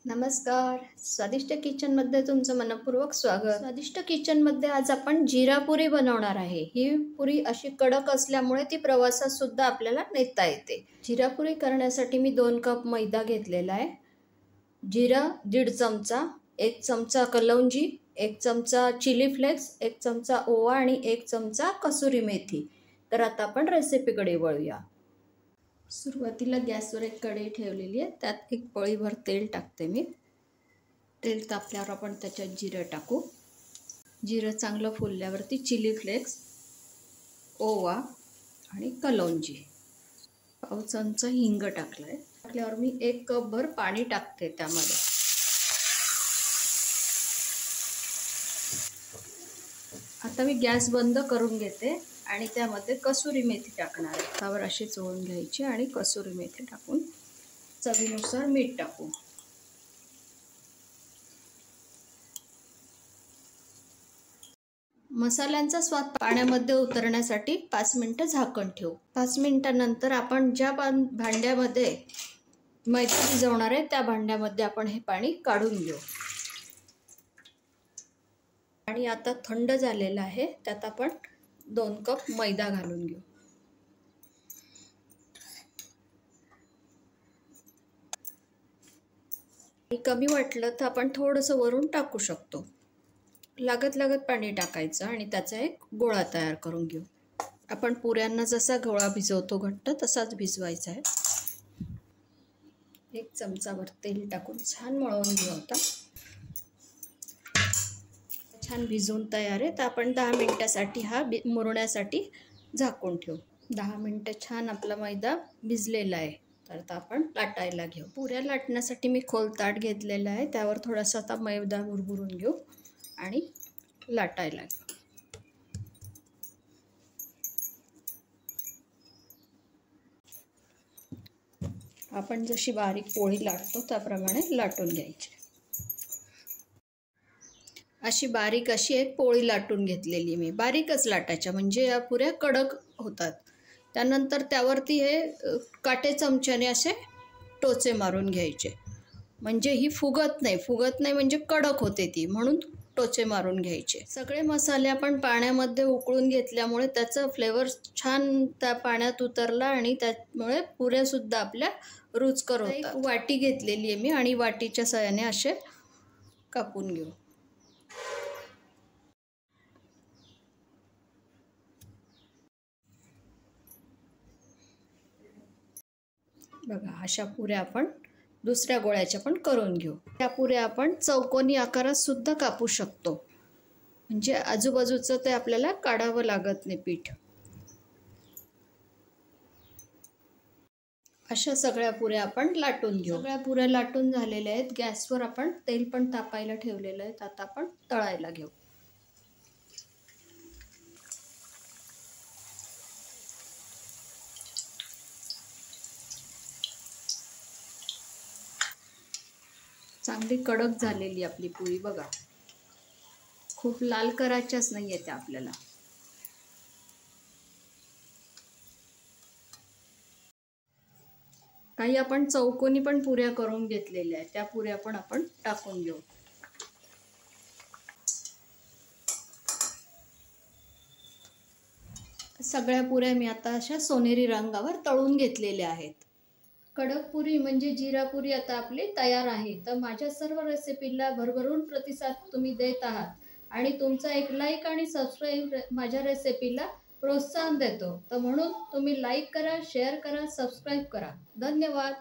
नमस्कार. स्वादिष्ट किचनमध्ये तुमचं मनपूर्वक स्वागत. स्वादिष्ट किचनमध्ये आज आपण जिरा पुरी बनवणार आहे. ही पुरी अशी कडक असल्यामुळे ती प्रवासात सुद्धा आपल्याला नेता येते. जिरा पुरी करण्यासाठी मी 2 कप मैदा घेतलेला आहे. जिरा 1.5 चमचा, 1 चमचा कलौंजी, 1 चमचा चिली फ्लेक्स, 1 चमचा ओवा आणि 1 चमचा कसुरी मेथी. तर आता आपण रेसिपीकडे वळूया. सुरुवातीला गॅसवर एक कढई ठेवलेली आहे. त्यात एक पळीभर तेल टाकते मी. तेल तापल्यावर आपण त्याच्यात जिरं टाकू. जिरं चांगलं फुलल्यावरती चिली फ्लेक्स, ओवा आणि कलौंजी, पाव चमचा हिंग टाकलाय. टाकल्यावर मी 1 कपभर पाणी टाकते त्यामध्ये. आता मी गॅस बंद करून घेते आणि त्यामध्ये कसुरी मेथी टाकणार आहे. त्यावर अशी चोळून घ्यायची आणि कसुरी मेथी टाकून चवीनुसार मीठ टाकू. मसाल्यांचा स्वाद पाण्यामध्ये उतरण्यासाठी 5 मिनिटं झाकण ठेवू. 5 मिनिटांनंतर आपण ज्या भांड्यामध्ये मैदा भिजवणार आहे त्या भांड्यामध्ये आपण हे पाणी काढून घेऊ. आणि आता थंड झालेलं आहे. त्यात आपण 2 कप मैदा घालून घेऊ. कमी वाटलं तर आपण थोडंसं वरून टाकू शकतो. लागत पाणी टाकायचं आणि त्याचा एक गोळा तयार करून घेऊ. आपण पुऱ्यांना जसा गोळा भिजवतो घट्ट तसाच भिजवायचा आहे. 1 चमचाभर तेल टाकून छान मळवून घेऊ. आता छान भिजवून तयार आहे. तर आपण 10 मिनिटासाठी हा मुरण्यासाठी झाकून ठेवू. 10 मिनिटं छान आपला मैदा भिजलेला आहे. तर आता आपण लाटायला घेऊ. पुऱ्या लाटण्यासाठी मी खोल ताट घेतलेलं आहे. त्यावर थोडासा आता मैदा भुरभुरून घेऊ आणि लाटायला घेऊ. आपण जशी बारीक पोळी लाटतो त्याप्रमाणे लाटून घ्यायची. अशी एक पोळी लाटून घेतलेली मी. बारीकच लाटायच्या म्हणजे या पुऱ्या कडक होतात. त्यानंतर त्यावरती हे काटे चमच्याने असे टोचे मारून घ्यायचे. म्हणजे ही फुगत नाही म्हणजे कडक होते ती, म्हणून टोचे मारून घ्यायचे. सगळे मसाले आपण पाण्यामध्ये उकळून घेतल्यामुळे त्याचा फ्लेवर छान त्या पाण्यात उतरला आणि त्यामुळे पुऱ्यासुद्धा आपल्या रुचकर होतात. एक वाटी घेतलेली आहे मी आणि वाटीच्या सहाय्याने असे कापून घेऊ. बघा, अशा पुऱ्या आपण दुसऱ्या गोळ्याच्या पण करून घेऊ. त्या पुऱ्या आपण चौकोनी आकारात सुद्धा कापू शकतो. म्हणजे आजूबाजूचं ते आपल्याला काढावं लागत नाही पीठ. अशा सगळ्या पुऱ्या आपण लाटून घेऊ. सगळ्या पुऱ्या लाटून झालेल्या आहेत. गॅसवर आपण तेल पण तापायला ठेवलेलं आहे. आता आपण तळायला घेऊ. चांगली कडक झालेली आपली पुरी बघा. खूप लाल करायच्याच नाही आहे त्या आपल्याला. काही आपण चौकोनी पण पुऱ्या करून घेतलेल्या आहेत. त्या पुऱ्या पण आपण टाकून घेऊ. सगळ्या पुऱ्या मी आता अशा सोनेरी रंगावर तळून घेतलेल्या आहेत. कडक पुरी म्हणजे जिरा पुरी आता आपली तयार आहे. तर माझ्या सर्व रेसिपीला भरभरून प्रतिसाद तुम्ही देत आहात आणि तुमचा एक लाईक आणि सबस्क्राईब माझ्या रेसिपीला प्रोत्साहन देतो. तर म्हणून तुम्ही लाईक करा, शेअर करा, सबस्क्राईब करा. धन्यवाद.